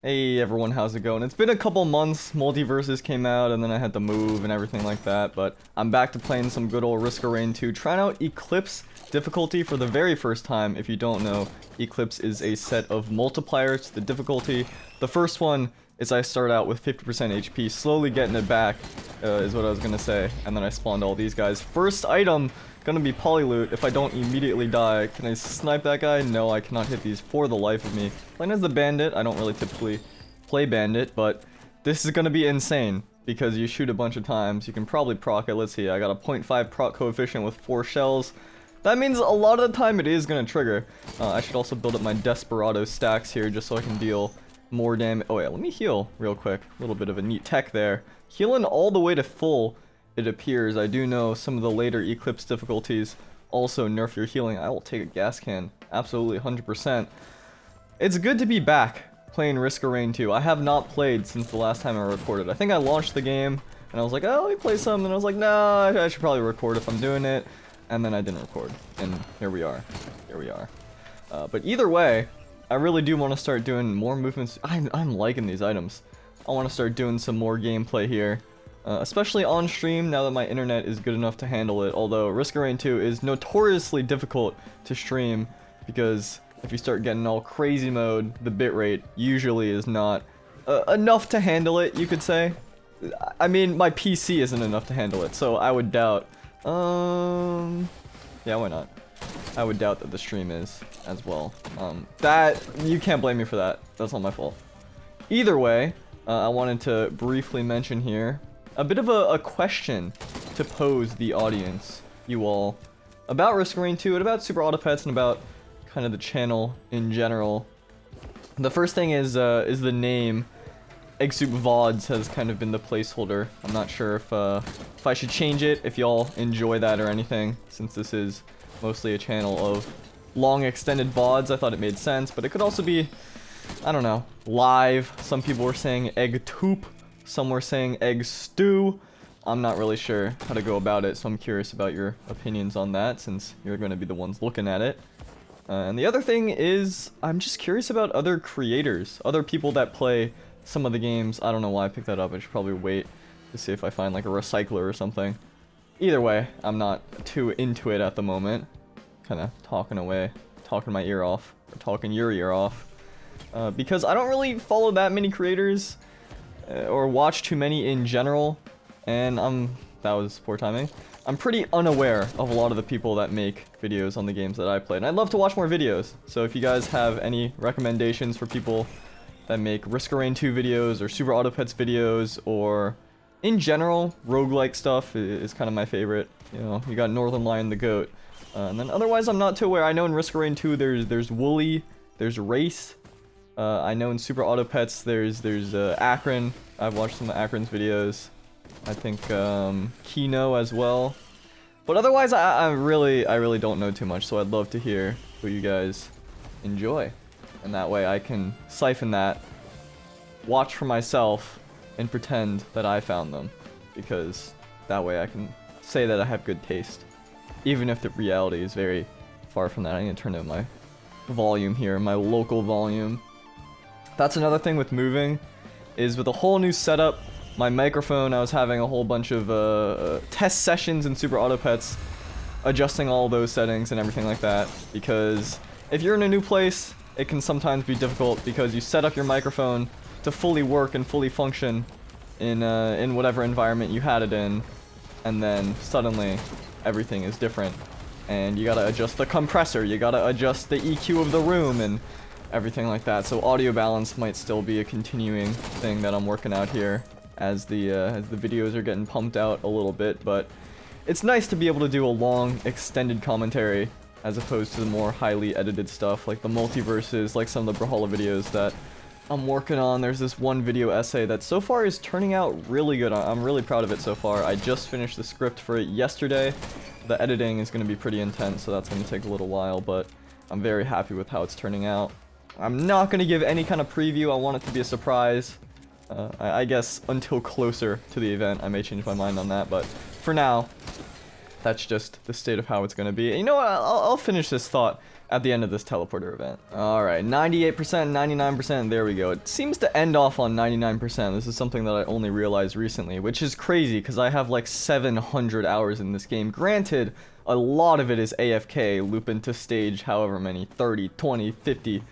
Hey everyone, how's it going? It's been a couple months, Multiverses came out, and then I had to move and everything like that, but I'm back to playing some good old Risk of Rain 2, trying out Eclipse difficulty for the very first time. If you don't know, Eclipse is a set of multipliers to the difficulty. The first one is I start out with 50% HP, slowly getting it back, is what I was gonna say, and then I spawned all these guys. First item, gonna be Polyloot. If I don't immediately die, can I snipe that guy? No, I cannot hit these for the life of me. Playing as the Bandit, I don't really typically play Bandit, but this is gonna be insane because you shoot a bunch of times. You can probably proc it. Let's see, I got a 0.5 proc coefficient with 4 shells. That means a lot of the time it is gonna trigger. I should also build up my Desperado stacks here just so I can deal more damage. Oh yeah, let me heal real quick. A little bit of a neat tech there. Healing all the way to full, it appears. I do know some of the later Eclipse difficulties also nerf your healing. I will take a gas can. Absolutely 100%. It's good to be back playing Risk of Rain 2. I have not played since the last time I recorded. I think I launched the game and I was like, oh, let me play some. And I was like, nah, I should probably record if I'm doing it. And then I didn't record. And here we are. Here we are. But either way, I really do want to start doing more movements. I'm liking these items. I want to start doing some more gameplay here. Especially on stream, now that my internet is good enough to handle it. Although Risk of Rain 2 is notoriously difficult to stream because if you start getting all crazy mode, the bitrate usually is not enough to handle it, you could say. I mean, my PC isn't enough to handle it, so I would doubt. Yeah, why not? I would doubt that the stream is as well. That, you can't blame me for that. That's not my fault. Either way, I wanted to briefly mention here a bit of a question to pose the audience, you all, about Risk of Rain 2 and about Super Auto Pets and about kind of the channel in general. The first thing is the name. Eggsoup VODs has kind of been the placeholder. I'm not sure if I should change it, if y'all enjoy that or anything, since this is mostly a channel of long extended VODs. I thought it made sense, but it could also be, I don't know, live. Some people were saying egg toop. Some were saying egg stew. I'm not really sure how to go about it, so I'm curious about your opinions on that, since you're going to be the ones looking at it. And the other thing is, I'm just curious about other creators, other people that play some of the games. I don't know why I picked that up. I should probably wait to see if I find like a recycler or something. Either way, I'm not too into it at the moment. Kind of talking away, talking my ear off, or talking your ear off. Because I don't really follow that many creators. Or watch too many in general, and that was poor timing. I'm pretty unaware of a lot of the people that make videos on the games that I play, and I'd love to watch more videos. So if you guys have any recommendations for people that make Risk of Rain 2 videos, or Super Auto Pets videos, or in general, roguelike stuff is kind of my favorite. You know, you got Northern Lion the Goat. And then otherwise I'm not too aware. I know in Risk of Rain 2 there's Wooly, there's Race. I know in Super Auto Pets there's Akron. I've watched some of Akron's videos. I think Kino as well. But otherwise I really don't know too much, so I'd love to hear what you guys enjoy. And that way I can siphon that, watch for myself, and pretend that I found them. Because that way I can say that I have good taste. Even if the reality is very far from that. I need to turn down my volume here, my local volume. That's another thing with moving, is with a whole new setup, my microphone, I was having a whole bunch of test sessions in Super Auto Pets, adjusting all those settings and everything like that, because if you're in a new place, it can sometimes be difficult because you set up your microphone to fully work and fully function in whatever environment you had it in, and then suddenly everything is different, and you gotta adjust the compressor, you gotta adjust the EQ of the room, and everything like that. So audio balance might still be a continuing thing that I'm working out here as the videos are getting pumped out a little bit, but it's nice to be able to do a long extended commentary as opposed to the more highly edited stuff like the multiverses, like some of the Brawlhalla videos that I'm working on. There's this one video essay that so far is turning out really good. I'm really proud of it so far. I just finished the script for it yesterday. The editing is going to be pretty intense, so that's going to take a little while, but I'm very happy with how it's turning out. I'm not going to give any kind of preview. I want it to be a surprise. I guess until closer to the event, I may change my mind on that. But for now, that's just the state of how it's going to be. And you know what? I'll finish this thought at the end of this teleporter event. Alright, 98%, 99%, there we go. It seems to end off on 99%. This is something that I only realized recently, which is crazy because I have like 700 hours in this game. Granted, a lot of it is AFK, loop into stage however many, 30, 20, 50,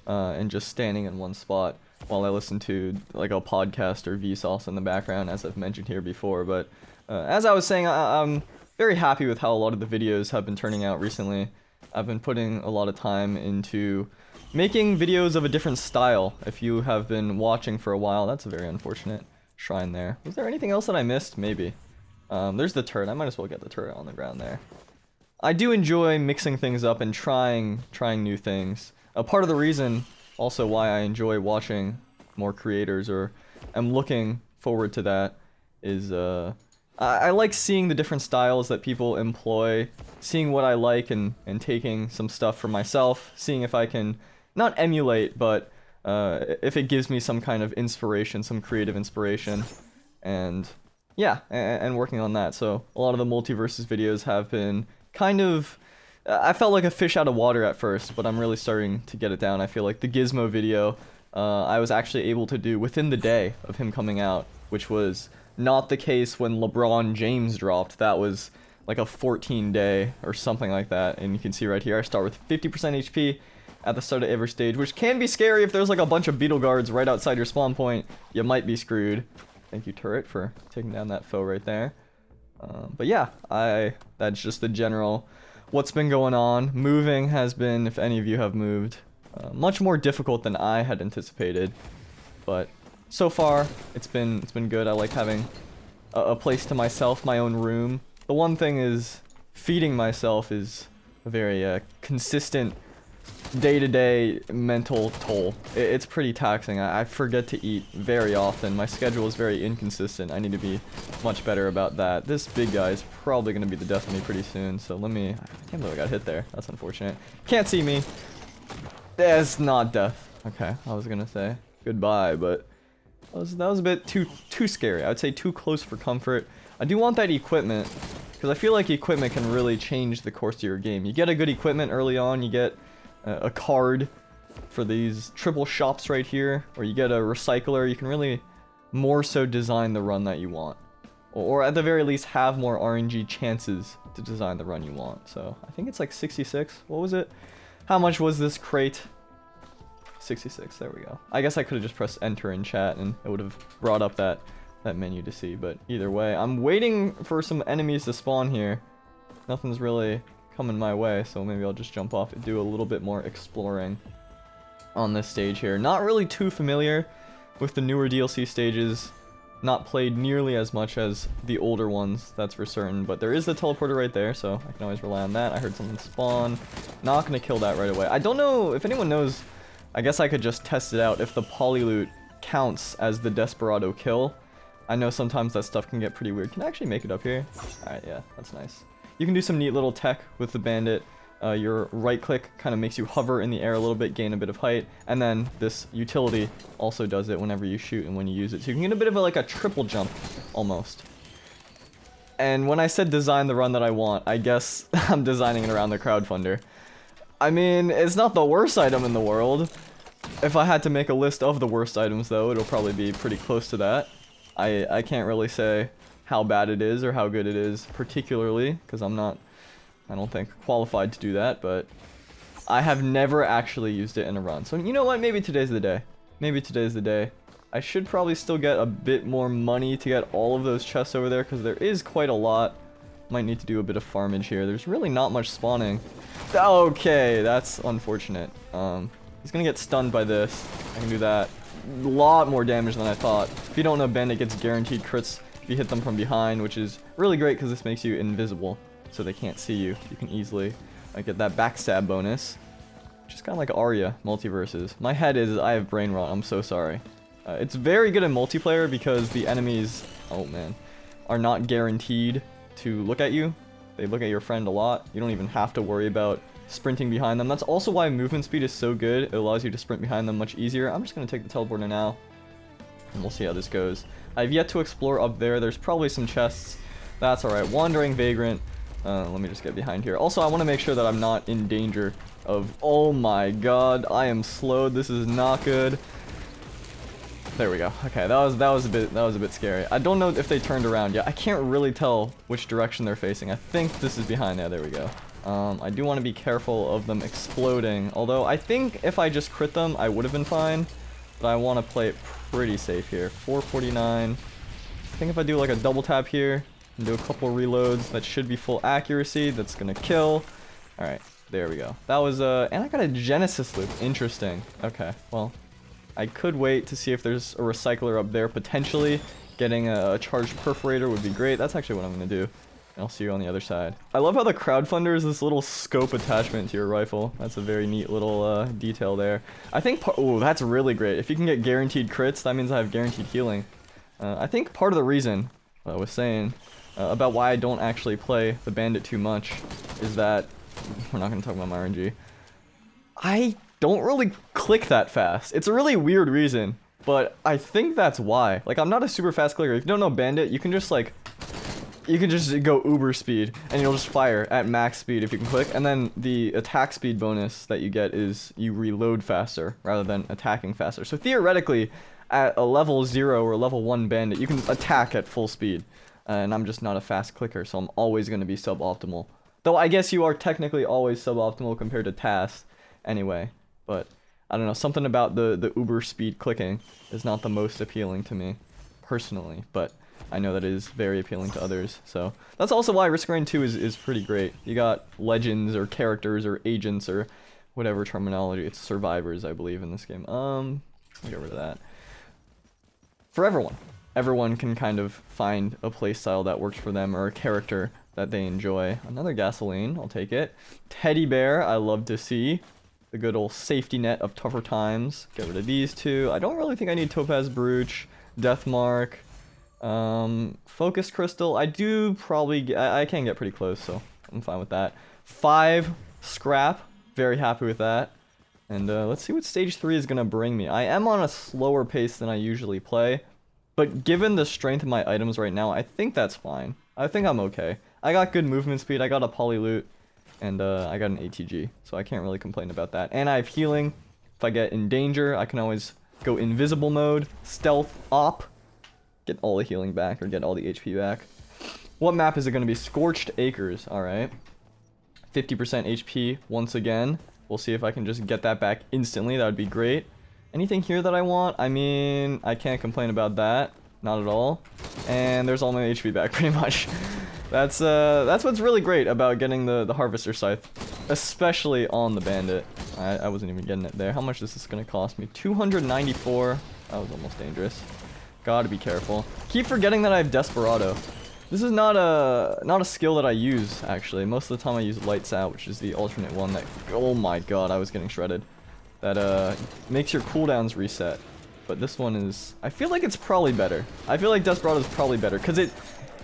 and just standing in one spot while I listen to like a podcast or Vsauce in the background, as I've mentioned here before. But as I was saying, I'm very happy with how a lot of the videos have been turning out recently. I've been putting a lot of time into making videos of a different style. If you have been watching for a while, that's a very unfortunate shrine there. Was there anything else that I missed? Maybe. There's the turret. I might as well get the turret on the ground there. I do enjoy mixing things up and trying new things. A part of the reason also why I enjoy watching more creators, or am looking forward to that, is I like seeing the different styles that people employ, seeing what I like and taking some stuff for myself, seeing if I can not emulate, but if it gives me some kind of inspiration, some creative inspiration, and yeah, and working on that. So a lot of the multiverses videos have been kind of, I felt like a fish out of water at first, but I'm really starting to get it down. I feel like the Gizmo video, I was actually able to do within the day of him coming out, which was not the case when LeBron James dropped. That was like a 14-day or something like that. And you can see right here, I start with 50% HP at the start of every stage, which can be scary if there's like a bunch of beetle guards right outside your spawn point. You might be screwed. Thank you, turret, for taking down that foe right there. But yeah, that's just the general what's been going on. Moving has been, if any of you have moved, much more difficult than I had anticipated. But so far, it's been good. I like having a place to myself, my own room. The one thing is, feeding myself is a very consistent day-to-day mental toll. It's pretty taxing. I forget to eat very often. My schedule is very inconsistent. I need to be much better about that. This big guy is probably going to be the death of me pretty soon, so let me... I can't believe I got hit there. That's unfortunate. Can't see me. That's not death. Okay, I was going to say goodbye, but that was a bit too scary. I would say too close for comfort. I do want that equipment, because I feel like equipment can really change the course of your game. You get a good equipment early on, you get a card for these triple shops right here, or you get a recycler. You can really more so design the run that you want, or at the very least have more RNG chances to design the run you want. So I think it's like 66. What was it? How much was this crate? 66. There we go. I guess I could have just pressed enter in chat and it would have brought up that menu to see, but either way, I'm waiting for some enemies to spawn here. Nothing's really coming my way, so maybe I'll just jump off and do a little bit more exploring on this stage here. Not really too familiar with the newer DLC stages, not played nearly as much as the older ones, that's for certain, but there is the teleporter right there, so I can always rely on that. I heard something spawn. Not gonna kill that right away. I don't know if anyone knows. I guess I could just test it out if the polyloot counts as the Desperado kill. I know sometimes that stuff can get pretty weird. Can I actually make it up here? Alright, yeah, that's nice. You can do some neat little tech with the bandit. Your right click kind of makes you hover in the air a little bit, gain a bit of height, and then this utility also does it whenever you shoot and when you use it. So you can get a bit of like a triple jump, almost. And when I said design the run that I want, I guess I'm designing it around the crowdfunder. I mean, it's not the worst item in the world. If I had to make a list of the worst items, though, it'll probably be pretty close to that. I can't really say how bad it is or how good it is particularly, because I'm not, I don't think, qualified to do that, but I have never actually used it in a run. So you know what, maybe today's the day. Maybe today's the day. I should probably still get a bit more money to get all of those chests over there, because there is quite a lot. Might need to do a bit of farmage here. There's really not much spawning. Okay, that's unfortunate. He's gonna get stunned by this. I can do that. A lot more damage than I thought. If you don't know, Bandit gets guaranteed crits if you hit them from behind, which is really great because this makes you invisible, so they can't see you. You can easily get that backstab bonus. Just kind of like Arya multiverses. My head is, I have brain rot. I'm so sorry. It's very good in multiplayer because the enemies, oh man, are not guaranteed to look at you. They look at your friend a lot. You don't even have to worry about sprinting behind them. That's also why movement speed is so good. It allows you to sprint behind them much easier. I'm just going to take the teleporter now, and we'll see how this goes. I've yet to explore up there. There's probably some chests. That's alright. Wandering Vagrant. Let me just get behind here. Also, I want to make sure that I'm not in danger of, oh my god, I am slowed. This is not good. There we go. Okay, that was a bit scary. I don't know if they turned around yet. I can't really tell which direction they're facing. I think this is behind there. There we go. I do want to be careful of them exploding. Although I think if I just crit them, I would have been fine. But I want to play it pretty safe here. 449. I think if I do like a double tap here and do a couple reloads, that should be full accuracy. That's gonna kill. All right, there we go. That was and I got a Genesis loop. Interesting. Okay, well. I could wait to see if there's a recycler up there, potentially. Getting a charged perforator would be great. That's actually what I'm going to do. And I'll see you on the other side. I love how the crowdfunder is this little scope attachment to your rifle. That's a very neat little detail there. I think, oh, that's really great. If you can get guaranteed crits, that means I have guaranteed healing. I think part of the reason, what I was saying, about why I don't actually play the Bandit too much is that, we're not going to talk about my RNG. I don't really click that fast. It's a really weird reason, but I think that's why. Like, I'm not a super fast clicker. If you don't know Bandit, you can just like, you can just go uber speed and you'll just fire at max speed if you can click. And then the attack speed bonus that you get is you reload faster rather than attacking faster. So theoretically, at a level 0 or level 1 Bandit, you can attack at full speed. And I'm just not a fast clicker, so I'm always going to be suboptimal. Though I guess you are technically always suboptimal compared to TAS anyway. But I don't know, something about the uber speed clicking is not the most appealing to me personally, but I know that it is very appealing to others. So that's also why Risk Grind 2 is pretty great. You got legends or characters or agents or whatever terminology. It's survivors, I believe, in this game. I'll get rid of that. For everyone can kind of find a playstyle that works for them or a character that they enjoy. Another gasoline, I'll take it. Teddy bear, I love to see. The good old safety net of tougher times. Get rid of these two. I don't really think I need Topaz Brooch, Deathmark, Focus Crystal. I do probably I can get pretty close, so I'm fine with that. 5 scrap. Very happy with that. And let's see what stage 3 is gonna bring me. I am on a slower pace than I usually play, but given the strength of my items right now, I think that's fine. I think I'm okay. I got good movement speed. I got a poly loot. And I got an ATG, so I can't really complain about that. And I have healing. If I get in danger, I can always go invisible mode, stealth op, get all the healing back, or get all the HP back. What map is it going to be? Scorched Acres, alright. 50% HP once again. We'll see if I can just get that back instantly. That would be great. Anything here that I want? I mean, I can't complain about that. Not at all. And there's all my HP back, pretty much. That's what's really great about getting the Harvester Scythe, especially on the Bandit. I wasn't even getting it there. How much is this gonna cost me? 294. That was almost dangerous. Gotta be careful. Keep forgetting that I have Desperado. This is not a skill that I use, actually. Most of the time I use Lights Out, which is the alternate one that, oh my god, I was getting shredded. That makes your cooldowns reset. But this one is, I feel like it's probably better. I feel like Desperado is probably better, because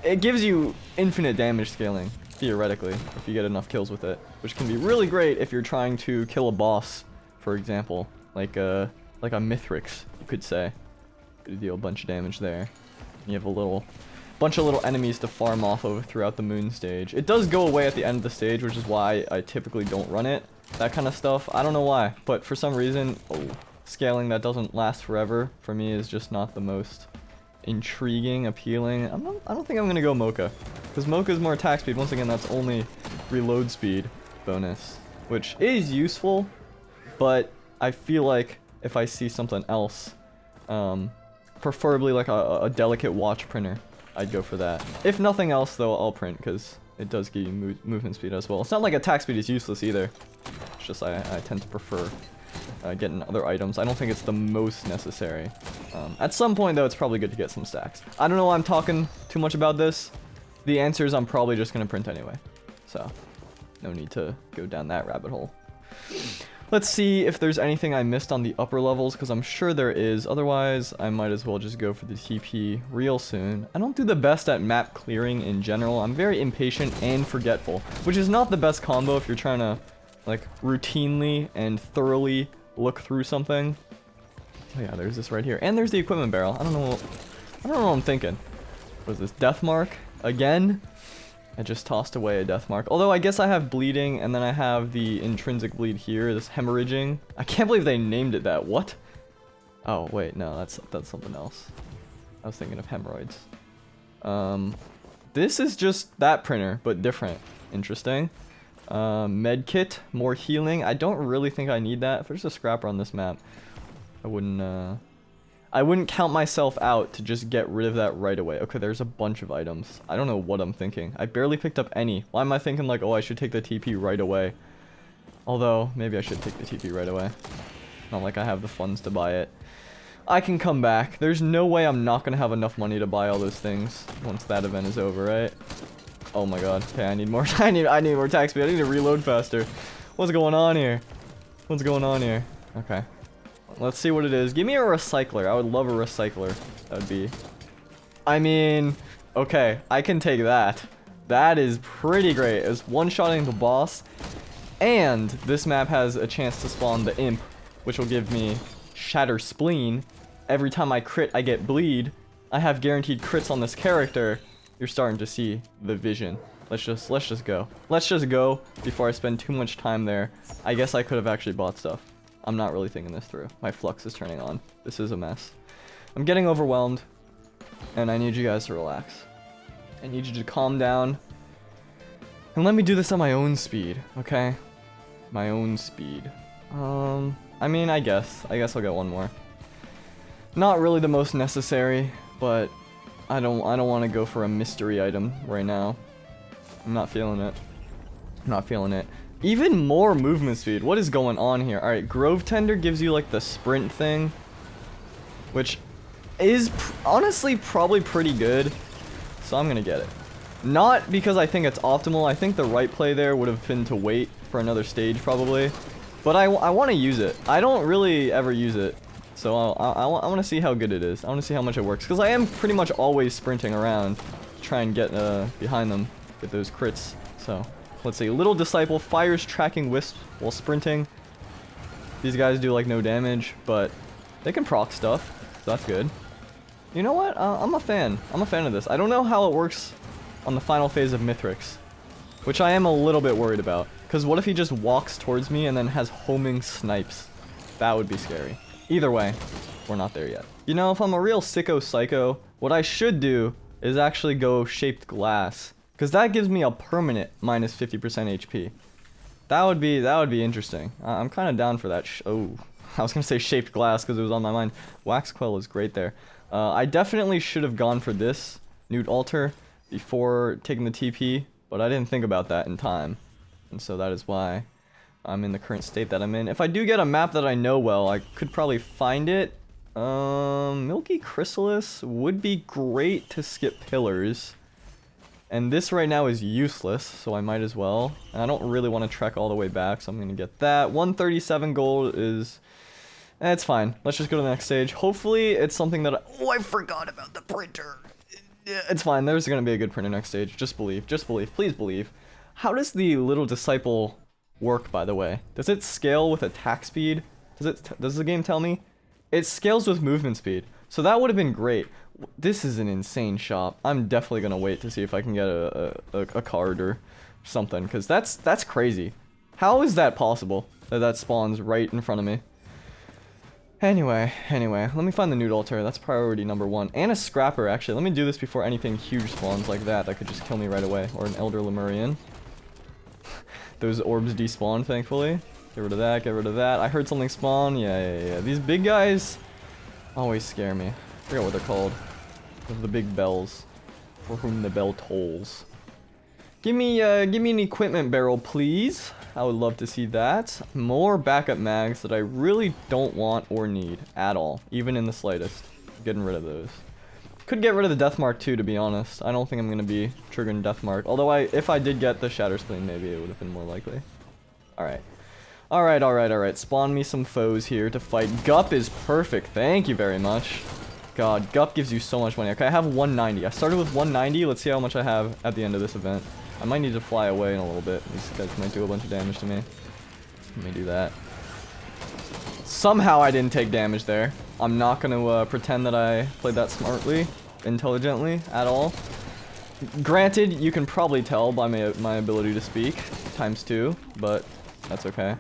it gives you infinite damage scaling, theoretically, if you get enough kills with it. Which can be really great if you're trying to kill a boss, for example. Like a Mithrix, you could say. Could deal a bunch of damage there. You have a bunch of little enemies to farm off of throughout the moon stage. It does go away at the end of the stage, which is why I typically don't run it. That kind of stuff. I don't know why, but for some reason, scaling that doesn't last forever for me is just not the most intriguing, appealing. I don't think I'm gonna go Mocha, because Mocha is more attack speed. Once again, that's only reload speed bonus, which is useful, but I feel like if I see something else, preferably like a delicate watch printer, I'd go for that. If nothing else, though, I'll print, because it does give you movement speed as well. It's not like attack speed is useless either. It's just I tend to prefer getting other items. I don't think it's the most necessary. At some point, though, it's probably good to get some stacks. I don't know why I'm talking too much about this. The answer is I'm probably just going to print anyway. So, no need to go down that rabbit hole. Let's see if there's anything I missed on the upper levels, because I'm sure there is. Otherwise, I might as well just go for the TP real soon. I don't do the best at map clearing in general. I'm very impatient and forgetful, which is not the best combo if you're trying to, like, routinely and thoroughly look through something. Oh yeah, there's this right here. And there's the equipment barrel. I don't know what I'm thinking. What is this? Deathmark? Again? I just tossed away a death mark. Although I guess I have bleeding, and then I have the intrinsic bleed here, this hemorrhaging. I can't believe they named it that. What? Oh, wait, no, that's something else. I was thinking of hemorrhoids. This is just that printer, but different. Interesting. Med kit, more healing. I don't really think I need that. If there's a scrapper on this map, I wouldn't count myself out to just get rid of that right away. Okay, there's a bunch of items. I don't know what I'm thinking. I barely picked up any. Why am I thinking like, oh, I should take the TP right away? Although, maybe I should take the TP right away. Not like I have the funds to buy it. I can come back. There's no way I'm not gonna have enough money to buy all those things once that event is over, right? Oh my god. Okay, I need more. I need more attack speed. I need to reload faster. What's going on here? What's going on here? Okay. Let's see what it is. Give me a recycler. I would love a recycler. That would be... I mean... Okay, I can take that. That is pretty great. It's one-shotting the boss. And this map has a chance to spawn the imp, which will give me Shatter Spleen. Every time I crit, I get bleed. I have guaranteed crits on this character. You're starting to see the vision. Let's just go. Let's just go before I spend too much time there. I guess I could have actually bought stuff. I'm not really thinking this through. My flux is turning on. This is a mess. I'm getting overwhelmed, and I need you guys to relax. I need you to calm down, and let me do this at my own speed, okay? My own speed. I mean, I guess I'll get one more. Not really the most necessary, but I don't want to go for a mystery item right now. I'm not feeling it. I'm not feeling it. Even more movement speed. What is going on here? Alright, Grove Tender gives you like the sprint thing, which is honestly probably pretty good. So I'm gonna get it. Not because I think it's optimal. I think the right play there would have been to wait for another stage probably. But I want to use it. I don't really ever use it. So I want to see how good it is. I want to see how much it works. Because I am pretty much always sprinting around to try and get behind them. Get those crits. So, let's see. Little Disciple fires tracking wisps while sprinting. These guys do like no damage, but they can proc stuff. So that's good. You know what? I'm a fan. I'm a fan of this. I don't know how it works on the final phase of Mithrix, which I am a little bit worried about. Because what if he just walks towards me and then has homing snipes? That would be scary. Either way, we're not there yet. You know, if I'm a real sicko psycho, what I should do is actually go Shaped Glass. Because that gives me a permanent minus 50% HP. That would be interesting. I'm kind of down for that. Oh, I was going to say Shaped Glass because it was on my mind. Wax Quell is great there. I definitely should have gone for this Newt Altar before taking the TP, but I didn't think about that in time. And so that is why I'm in the current state that I'm in. If I do get a map that I know well, I could probably find it. Milky Chrysalis would be great to skip pillars. And this right now is useless, so I might as well. And I don't really want to trek all the way back, so I'm going to get that. 137 gold is... it's fine. Let's just go to the next stage. Hopefully it's something that oh, I forgot about the printer. It's fine. There's going to be a good printer next stage. Just believe. Just believe. Please believe. How does the Little Disciple work, by the way? Does it scale with attack speed? Does the game tell me? It scales with movement speed. So that would have been great. This is an insane shop. I'm definitely going to wait to see if I can get a card or something, because that's crazy. How is that possible that spawns right in front of me? Anyway, let me find the Newt Altar. That's priority number 1. And a Scrapper, actually. Let me do this before anything huge spawns like that could just kill me right away. Or an Elder Lemurian. Those orbs despawn, thankfully. Get rid of that, get rid of that. I heard something spawn. Yeah. These big guys always scare me. I forgot what they're called. The big bells. For whom the bell tolls. Give me an equipment barrel, please. I would love to see that. More backup mags that I really don't want or need at all. Even in the slightest. Getting rid of those. Could get rid of the Death Mark too, to be honest. I don't think I'm going to be triggering Death Mark. Although if I did get the Shatter Spleen, maybe it would have been more likely. Alright. Alright. Spawn me some foes here to fight. Gup is perfect. Thank you very much. God, Gup gives you so much money. Okay, I have 190. I started with 190. Let's see how much I have at the end of this event. I might need to fly away in a little bit. These guys might do a bunch of damage to me. Let me do that. Somehow I didn't take damage there. I'm not going to pretend that I played that smartly, intelligently, at all. Granted, you can probably tell by my ability to speak, ×2, but that's okay.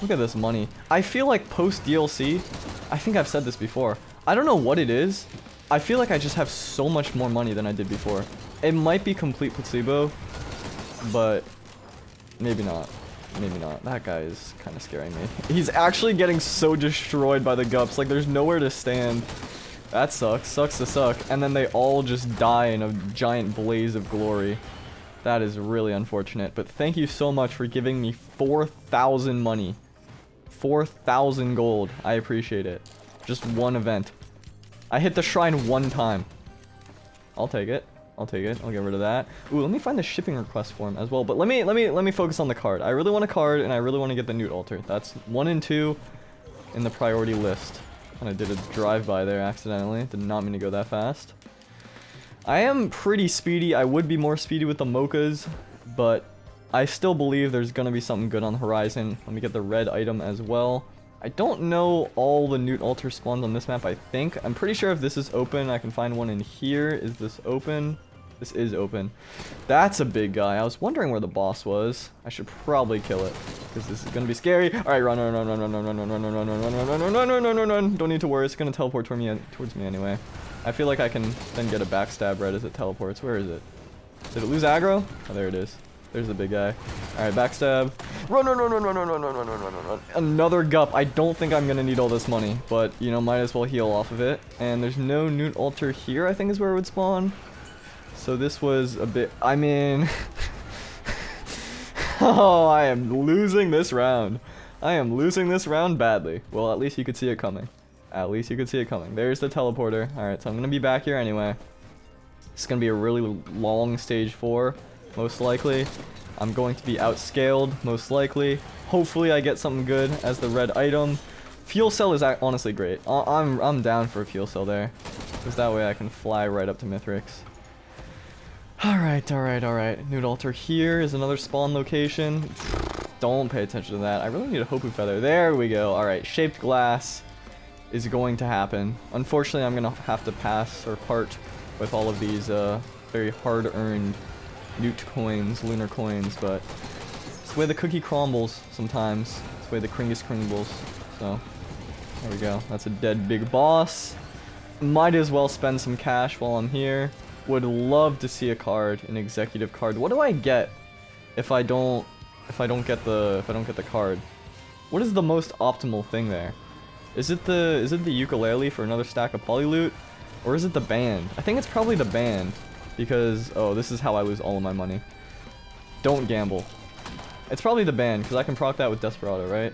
Look at this money. I feel like post DLC, I think I've said this before, I don't know what it is, I feel like I just have so much more money than I did before. It might be complete placebo, but maybe not. Maybe not. That guy is kind of scaring me. He's actually getting so destroyed by the gups, like there's nowhere to stand. That sucks. Sucks to suck. And then they all just die in a giant blaze of glory. That is really unfortunate. But thank you so much for giving me 4,000 money. 4,000 gold. I appreciate it. Just one event. I hit the shrine one time. I'll take it. I'll take it. I'll get rid of that. Ooh, let me find the shipping request form as well. But let me focus on the card. I really want a card, and I really want to get the Newt altar. That's 1 and 2 in the priority list. And I did a drive-by there accidentally. Did not mean to go that fast. I am pretty speedy. I would be more speedy with the mochas, but I still believe there's gonna be something good on the horizon. Let me get the red item as well. I don't know all the Newt altar spawns on this map, I think. I'm pretty sure if this is open, I can find one in here. Is this open? This is open. That's a big guy. I was wondering where the boss was. I should probably kill it, because this is gonna be scary. Alright, run, run, run, run, run, run, run, run, run, run, run, run, run, run, run, run, run, run, run. Don't need to worry, it's gonna teleport towards me anyway. I feel like I can then get a backstab right as it teleports. Where is it? Did it lose aggro? Oh, there it is. There's the big guy. Alright, backstab. Run, run, run, run, run, run, run, run, run, run, run, run. Another gup. I don't think I'm gonna need all this money, but, you know, might as well heal off of it. And there's no Newt altar here, I think is where it would spawn. So this was a bit, I mean, oh, I am losing this round. I am losing this round badly. Well, at least you could see it coming. At least you could see it coming. There's the teleporter. Alright, so I'm going to be back here anyway. It's going to be a really long stage 4, most likely. I'm going to be outscaled, most likely. Hopefully I get something good as the red item. Fuel cell is honestly great. I'm down for a fuel cell there, because that way I can fly right up to Mithrix. Alright, alright, alright. Newt altar here is another spawn location. Don't pay attention to that. I really need a Hopu feather. There we go. Alright, shaped glass is going to happen. Unfortunately, I'm going to have to pass or part with all of these very hard-earned Newt coins, lunar coins, but it's the way the cookie crumbles sometimes. It's the way the Kringus crumbles. So, there we go. That's a dead big boss. Might as well spend some cash while I'm here. Would love to see a card, an executive card. What do I get if I don't get the card? What is the most optimal thing there? Is it the ukulele for another stack of polyloot, or is it the band? I think it's probably the band, because oh, this is how I lose all of my money. Don't gamble. It's probably the band, because I can proc that with Desperado, right?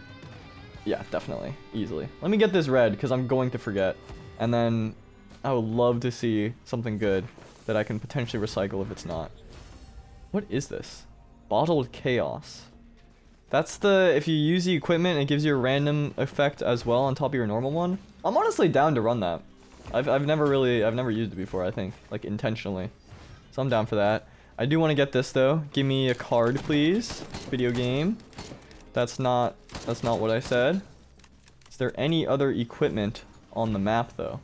Yeah, definitely, easily. Let me get this red, because I'm going to forget, and then I would love to see something good that I can potentially recycle if it's not. What is this? Bottled Chaos. That's the, if you use the equipment, it gives you a random effect as well on top of your normal one. I'm honestly down to run that. I've never used it before, I think, like intentionally. So I'm down for that. I do want to get this though. Give me a card, please. Video game. That's not what I said. Is there any other equipment on the map though?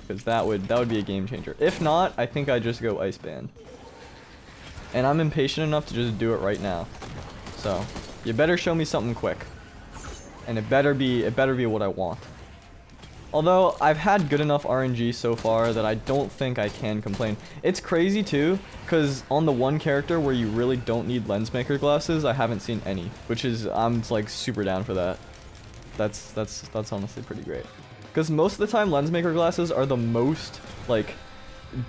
Because that would be a game changer. If not, I think I just go Ice Band. And I'm impatient enough to just do it right now. So, you better show me something quick. And it better be what I want. Although, I've had good enough RNG so far that I don't think I can complain. It's crazy too, because on the one character where you really don't need lens maker glasses, I haven't seen any. Which is, I'm like super down for that. That's honestly pretty great. Because most of the time, lens maker glasses are the most, like,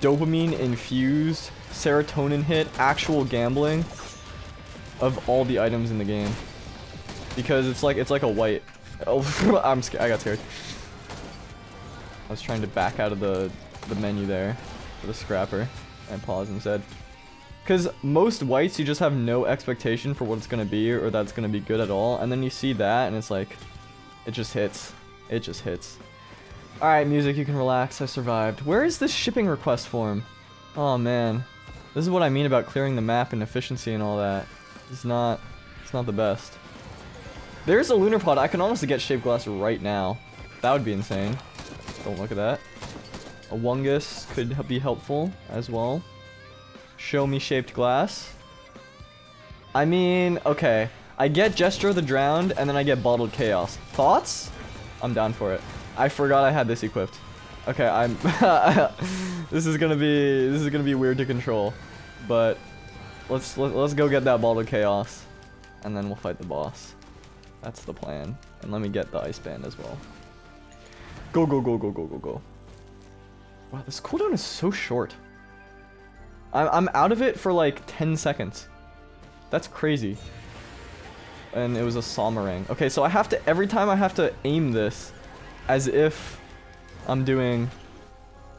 dopamine infused, serotonin hit, actual gambling of all the items in the game. Because it's like a white. Oh, I'm scared. I got scared. I was trying to back out of the menu there for the scrapper and pause instead. Because most whites, you just have no expectation for what it's going to be or that it's going to be good at all. And then you see that and it's like, it just hits. It just hits. Alright, music, you can relax. I survived. Where is this shipping request form? Oh, man. This is what I mean about clearing the map and efficiency and all that. It's not the best. There's a lunar pod. I can honestly get shaped glass right now. That would be insane. Don't look at that. A Wungus could be helpful as well. Show me shaped glass. I mean, okay. I get Gesture of the Drowned, and then I get Bottled Chaos. Thoughts? I'm down for it. I forgot I had this equipped. Okay, I'm this is gonna be weird to control. But let's go get that Bottled Chaos. And then we'll fight the boss. That's the plan. And let me get the Ice Band as well. Go, go, go, go, go, go, go. Wow, this cooldown is so short. I'm out of it for like 10 seconds. That's crazy. And it was a Somerang. Okay, so I have to, every time I have to aim this as if I'm doing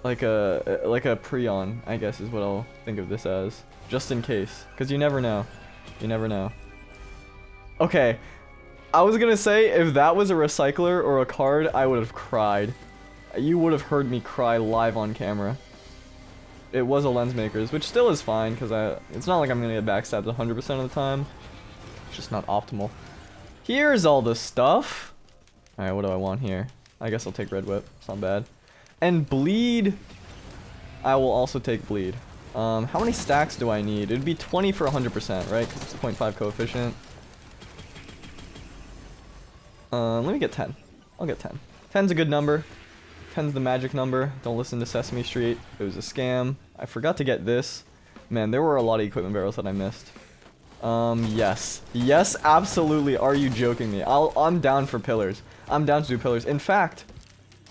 like a Prion, I guess is what I'll think of this as. Just in case. Because you never know. You never know. Okay. I was gonna say, if that was a recycler or a card, I would have cried. You would have heard me cry live on camera. It was a lens maker's, which still is fine, because it's not like I'm gonna get backstabbed 100% of the time. It's just not optimal. Here's all the stuff. Alright, what do I want here? I guess I'll take Red Whip. It's not bad. And Bleed. I will also take Bleed. How many stacks do I need? It'd be 20 for 100%, right? Because it's a 0.5 coefficient. Let me get 10. I'll get 10. 10's a good number. 10's the magic number. Don't listen to Sesame Street. It was a scam. I forgot to get this. Man, there were a lot of equipment barrels that I missed. Yes. Yes, absolutely. Are you joking me? I'm down for pillars. I'm down to do pillars. In fact,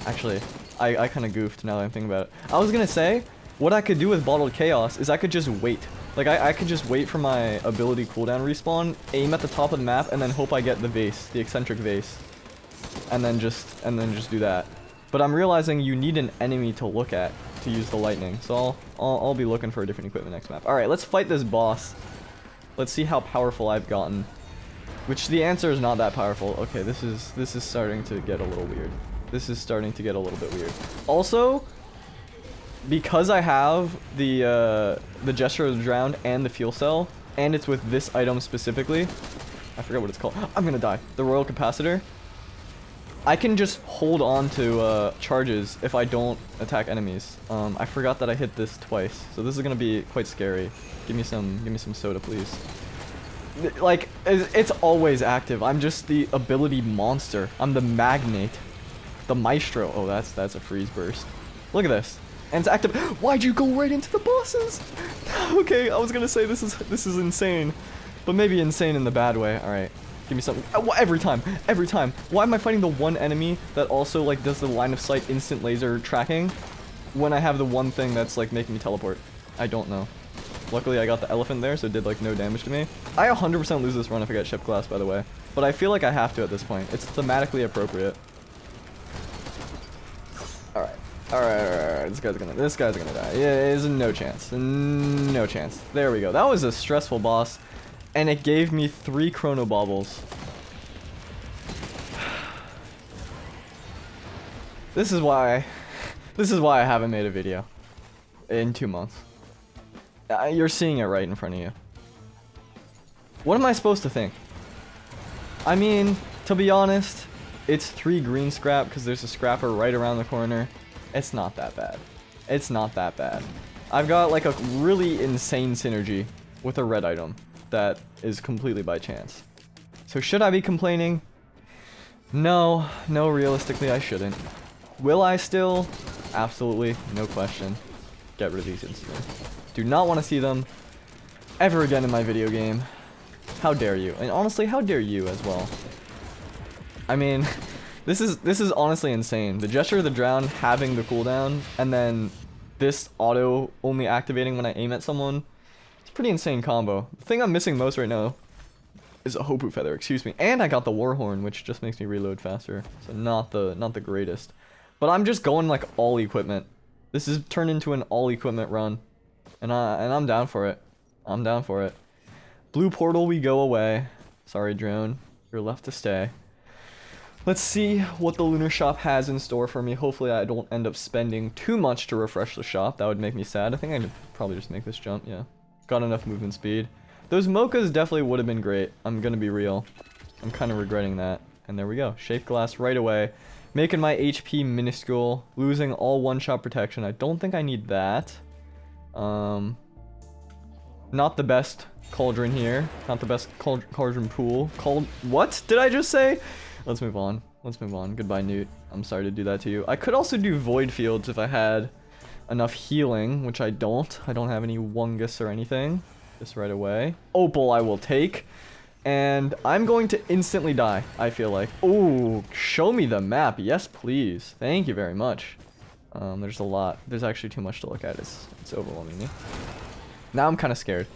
actually, I kind of goofed now that I'm thinking about it. I was gonna say, what I could do with Bottled Chaos is I could just wait. Like, I could just wait for my ability cooldown respawn, aim at the top of the map, and then hope I get the vase, the eccentric vase. And then just do that. But I'm realizing you need an enemy to look at to use the lightning. So I'll be looking for a different equipment next map. Alright, let's fight this boss. Let's see how powerful I've gotten. Which the answer is not that powerful. Okay, this is starting to get a little weird. This is starting to get a little bit weird. Also, because I have the Gesture of the Drowned and the Fuel Cell, and it's with this item specifically, I forget what it's called. I'm gonna die. The Royal Capacitor. I can just hold on to charges if I don't attack enemies. I forgot that I hit this twice, so this is gonna be quite scary. Give me some soda, please. Like, it's always active. I'm just the ability monster. I'm the Magnate, the Maestro. Oh, that's a freeze burst. Look at this. And it's active. Why'd you go right into the bosses? Okay, I was gonna say this is insane, but maybe insane in the bad way. All right, give me something. Every time. Why am I fighting the one enemy that also like does the line of sight instant laser tracking when I have the one thing that's like making me teleport? I don't know. Luckily, I got the elephant there, so it did like no damage to me. I 100% lose this run if I get Ship Glass, by the way, but I feel like I have to at this point. It's thematically appropriate. All right. This guy's gonna die. Yeah, there's no chance. No chance. There we go. That was a stressful boss, and it gave me 3 Chrono Baubles. This is why I haven't made a video in 2 months. You're seeing it right in front of you. What am I supposed to think? I mean, to be honest, it's 3 green scrap because there's a scrapper right around the corner. It's not that bad. It's not that bad. I've got like a really insane synergy with a red item that is completely by chance. So should I be complaining? No, realistically I shouldn't. Will I still? Absolutely, no question. Get rid of these instantly. Do not want to see them ever again in my video game. How dare you? And honestly, how dare you as well? I mean, this is honestly insane. The Gesture of the Drowned having the cooldown, and then this auto only activating when I aim at someone. It's a pretty insane combo. The thing I'm missing most right now is a Hopu Feather, excuse me. And I got the Warhorn, which just makes me reload faster. So not the greatest. But I'm just going like all equipment. This is turned into an all equipment run. And I'm down for it. I'm down for it. Blue portal, we go away. Sorry, drone. You're left to stay. Let's see what the Lunar Shop has in store for me. Hopefully I don't end up spending too much to refresh the shop. That would make me sad. I think I could probably just make this jump, yeah. Got enough movement speed. Those mochas definitely would have been great. I'm gonna be real. I'm kind of regretting that. And there we go. Shaped glass right away. Making my HP minuscule. Losing all one-shot protection. I don't think I need that. Not the best cauldron here. Not the best cauldron pool. What did I just say? Let's move on. Let's move on. Goodbye, Newt. I'm sorry to do that to you. I could also do void fields if I had enough healing, which I don't. I don't have any wungus or anything. Just right away. Opal I will take. And I'm going to instantly die, I feel like. Ooh, show me the map. Yes, please. Thank you very much. There's a lot. There's actually too much to look at. It's overwhelming me. Now I'm kind of scared.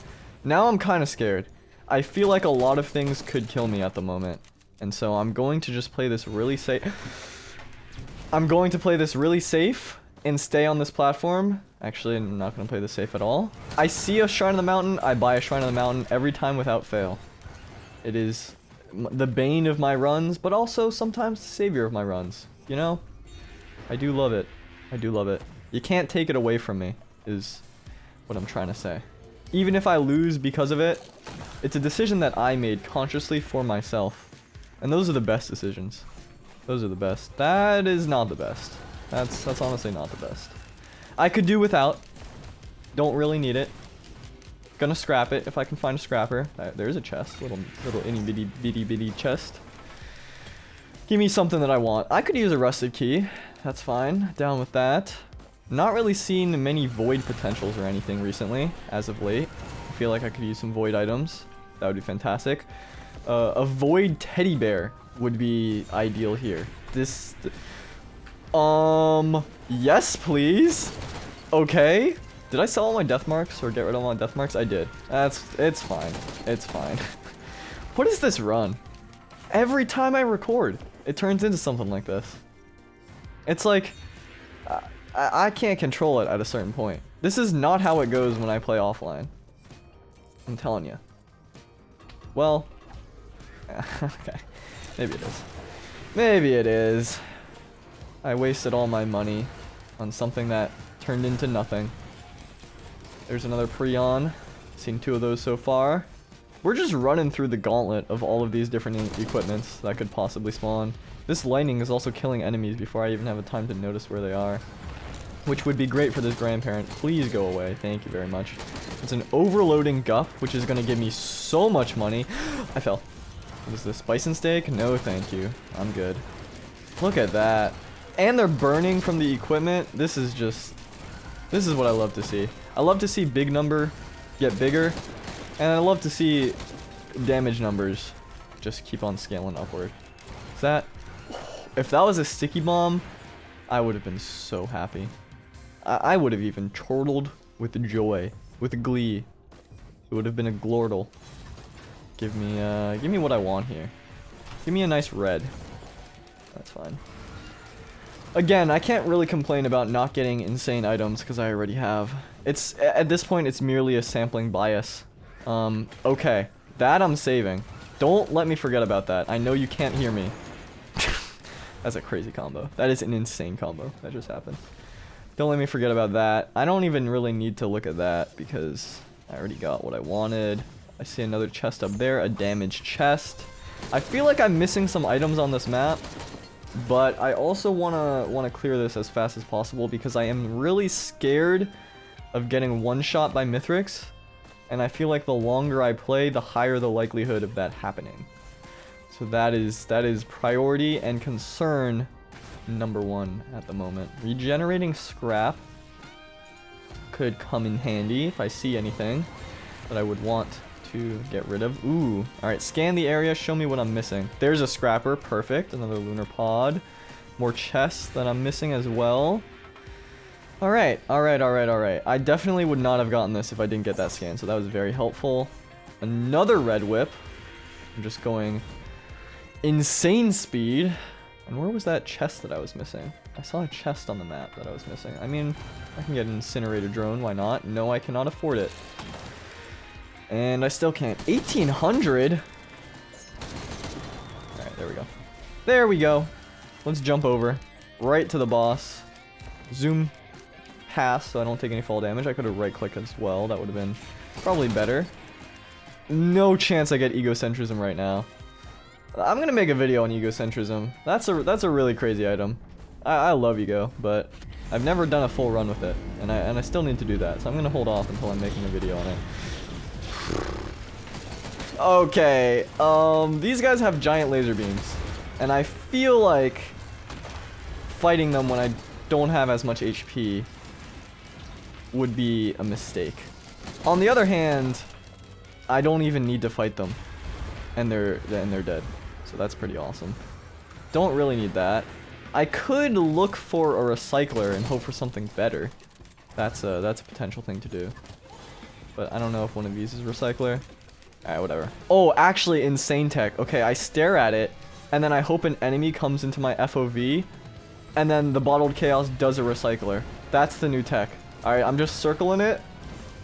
Now I'm kind of scared. I feel like a lot of things could kill me at the moment. And so I'm going to just play this really safe. I'm going to play this really safe and stay on this platform. Actually, I'm not going to play this safe at all. I see a Shrine of the Mountain. I buy a Shrine of the Mountain every time without fail. It is the bane of my runs, but also sometimes the savior of my runs. You know? I do love it. I do love it. You can't take it away from me, is what I'm trying to say. Even if I lose because of it, it's a decision that I made consciously for myself. And those are the best decisions. Those are the best. That is not the best. That's honestly not the best. I could do without. Don't really need it. Gonna scrap it if I can find a scrapper. There's a chest. Little itty bitty chest. Give me something that I want. I could use a rusted key. That's fine. Down with that. Not really seen many void potentials or anything recently, as of late. I feel like I could use some void items. That would be fantastic. A void teddy bear would be ideal here. Yes, please. Okay. Did I sell all my death marks or get rid of all my death marks? I did. It's fine. It's fine. What is this run? Every time I record, it turns into something like this. It's like, I can't control it at a certain point. This is not how it goes when I play offline. I'm telling you. Well, okay. Maybe it is. Maybe it is. I wasted all my money on something that turned into nothing. There's another Prion. Seen 2 of those so far. We're just running through the gauntlet of all of these different equipments that could possibly spawn. This lightning is also killing enemies before I even have a time to notice where they are. Which would be great for this grandparent. Please go away. Thank you very much. It's an overloading gup, which is going to give me so much money. I fell. What is this? Bison steak? No, thank you. I'm good. Look at that. And they're burning from the equipment. This is what I love to see. I love to see big number get bigger. And I love to see damage numbers just keep on scaling upward. Is that... If that was a sticky bomb, I would have been so happy. I would have even chortled with joy, with glee. It would have been a glortle. Give me what I want here. Give me a nice red. That's fine. Again, I can't really complain about not getting insane items because I already have. It's at this point, it's merely a sampling bias. Okay, that I'm saving. Don't let me forget about that. I know you can't hear me. That's a crazy combo. That is an insane combo that just happened. Don't let me forget about that. I don't even really need to look at that because I already got what I wanted. I see another chest up there, a damaged chest. I feel like I'm missing some items on this map, but I also wanna clear this as fast as possible because I am really scared of getting one-shot by Mithrix, and I feel like the longer I play, the higher the likelihood of that happening. So that is priority and concern number 1 at the moment. Regenerating scrap could come in handy if I see anything that I would want to get rid of. Ooh, alright, scan the area, show me what I'm missing. There's a scrapper, perfect, another lunar pod. More chests that I'm missing as well. Alright. I definitely would not have gotten this if I didn't get that scan, so that was very helpful. Another red whip. I'm just going insane speed. And where was that chest that I was missing? I saw a chest on the map that I was missing. I mean, I can get an incinerator drone, why not? No, I cannot afford it. And I still can't. 1800? Alright, there we go. There we go. Let's jump over. Right to the boss. Zoom. Pass so I don't take any fall damage. I could have right-clicked as well. That would have been probably better. No chance I get egocentrism right now. I'm gonna make a video on egocentrism. That's a really crazy item. I love ego, but I've never done a full run with it, and I still need to do that. So I'm gonna hold off until I'm making a video on it. Okay, these guys have giant laser beams, and I feel like fighting them when I don't have as much HP would be a mistake. On the other hand, I don't even need to fight them, and they're dead, so that's pretty awesome. Don't really need that. I could look for a recycler and hope for something better. That's a potential thing to do, but I don't know if one of these is recycler. Alright, whatever. Oh, actually, insane tech. Okay, I stare at it, and then I hope an enemy comes into my FOV, and then the bottled chaos does a recycler. That's the new tech. Alright, I'm just circling it,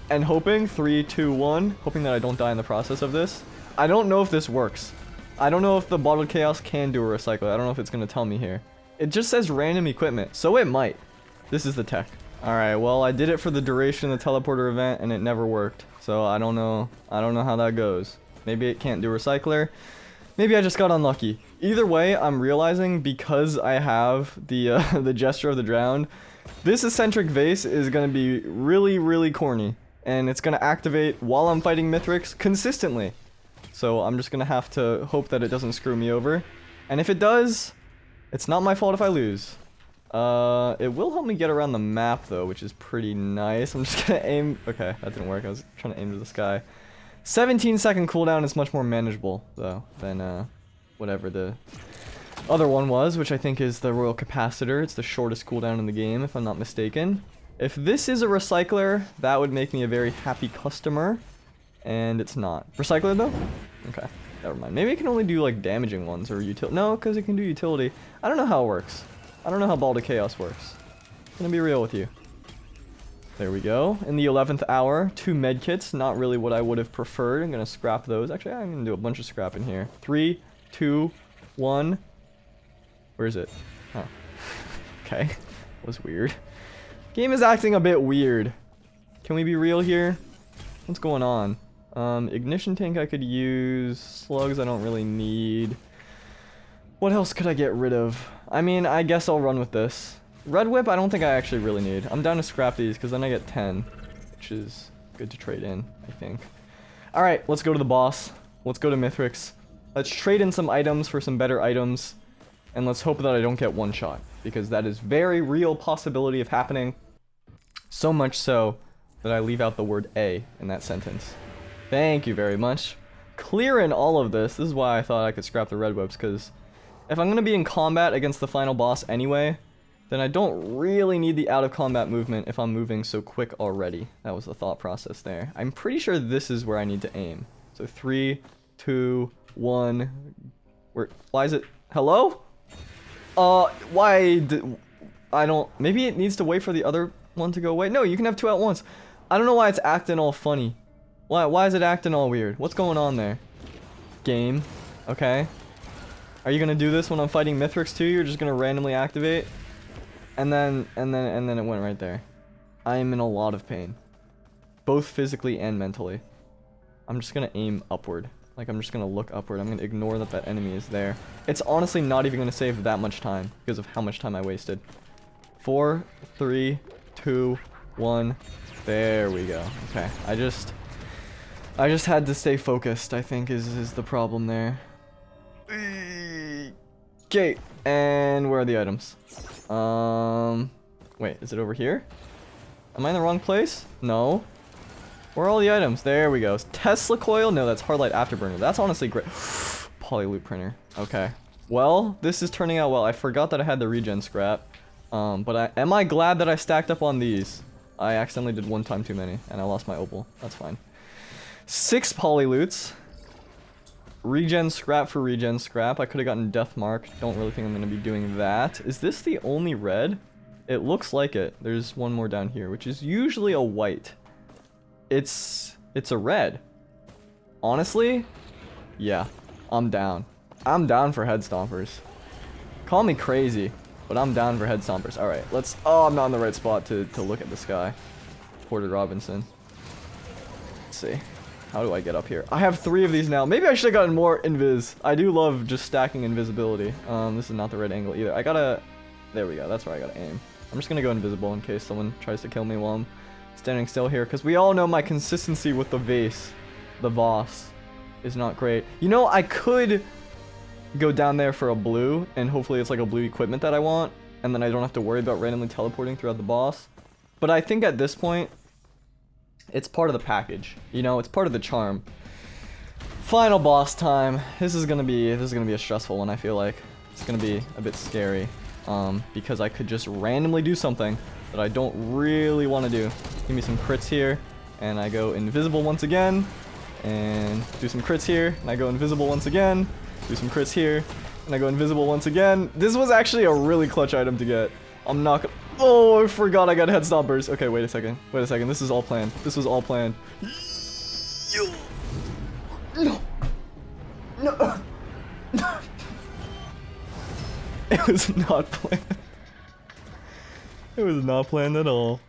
and hoping, 3, 2, 1, hoping that I don't die in the process of this. I don't know if this works. I don't know if the bottled chaos can do a recycler. I don't know if it's going to tell me here. It just says random equipment, so it might. This is the tech. Alright, well, I did it for the duration of the teleporter event, and it never worked. So I don't know how that goes. Maybe it can't do recycler. Maybe I just got unlucky. Either way, I'm realizing because I have the the gesture of the drowned, this eccentric vase is gonna be really, really corny, and it's gonna activate while I'm fighting Mithrix consistently. So I'm just gonna have to hope that it doesn't screw me over, and if it does, it's not my fault if I lose. It will help me get around the map though, which is pretty nice. I'm just gonna aim. Okay, that didn't work. I was trying to aim to the sky. 17-second cooldown is much more manageable though than whatever the other one was, which I think is the Royal Capacitor. It's the shortest cooldown in the game, if I'm not mistaken. If this is a recycler, that would make me a very happy customer, and it's not. Recycler though? Okay, never mind. Maybe it can only do like damaging ones or utility. No, because it can do utility. I don't know how it works. I don't know how Ball of Chaos works. I'm gonna be real with you. There we go. In the 11th hour, 2 medkits. Not really what I would have preferred. I'm gonna scrap those. Actually, I'm gonna do a bunch of scrap in here. 3, 2, 1. Where is it? Oh. Okay. That was weird. Game is acting a bit weird. Can we be real here? What's going on? Ignition tank I could use. Slugs I don't really need. What else could I get rid of? I mean, I guess I'll run with this. Red Whip, I don't think I actually really need. I'm down to scrap these because then I get 10, which is good to trade in, I think. Alright, let's go to the boss. Let's go to Mithrix. Let's trade in some items for some better items. And let's hope that I don't get one shot, because that is very real possibility of happening. So much so that I leave out the word A in that sentence. Thank you very much. Clearing all of this. This is why I thought I could scrap the Red Whips, because if I'm going to be in combat against the final boss anyway, then I don't really need the out-of-combat movement if I'm moving so quick already. That was the thought process there. I'm pretty sure this is where I need to aim. So 3, 2, 1. Why is it? Hello? I don't... Maybe it needs to wait for the other one to go away. No, you can have 2 at once. I don't know why it's acting all funny. Why is it acting all weird? What's going on there? Game. Okay. Are you gonna do this when I'm fighting Mithrix too? You're just gonna randomly activate? And then it went right there. I am in a lot of pain. Both physically and mentally. I'm just gonna aim upward. Like, I'm just gonna look upward. I'm gonna ignore that that enemy is there. It's honestly not even gonna save that much time because of how much time I wasted. 4, 3, 2, 1. There we go. Okay, I just had to stay focused, I think is the problem there. Okay, and where are the items? Wait, is it over here? Am I in the wrong place? No. Where are all the items? There we go. Tesla coil? No, that's Hardlight Afterburner. That's honestly great. Polyloop printer. Okay. Well, this is turning out well. I forgot that I had the regen scrap. But am I glad that I stacked up on these? I accidentally did one time too many, and I lost my opal. That's fine. 6 polyloots. Regen scrap for regen scrap. I could have gotten Death Mark. Don't really think I'm going to be doing that. Is this the only red? It looks like it. There's one more down here, which is usually a white. It's a red. Honestly, yeah, I'm down. I'm down for head stompers. Call me crazy, but I'm down for head stompers. All right, let's... Oh, I'm not in the right spot to look at this guy. Porter Robinson. Let's see. How do I get up here? I have 3 of these now. Maybe I should have gotten more invis. I do love just stacking invisibility. This is not the right angle either. I gotta... There we go. That's where I gotta aim. I'm just gonna go invisible in case someone tries to kill me while I'm standing still here, because we all know my consistency with the vase the Voss is not great. You know, I could go down there for a blue, and hopefully it's like a blue equipment that I want, and then I don't have to worry about randomly teleporting throughout the boss. But I think at this point, it's part of the package. You know, it's part of the charm. Final boss time. This is gonna be a stressful one, I feel like. It's gonna be a bit scary. Because I could just randomly do something that I don't really want to do. Give me some crits here, and I go invisible once again, and do some crits here, and I go invisible once again, do some crits here, and I go invisible once again. This was actually a really clutch item to get. I'm not gonna... Oh, I forgot I got head stompers. Okay, wait a second. Wait a second. This is all planned. This was all planned. No. No. It was not planned. It was not planned at all.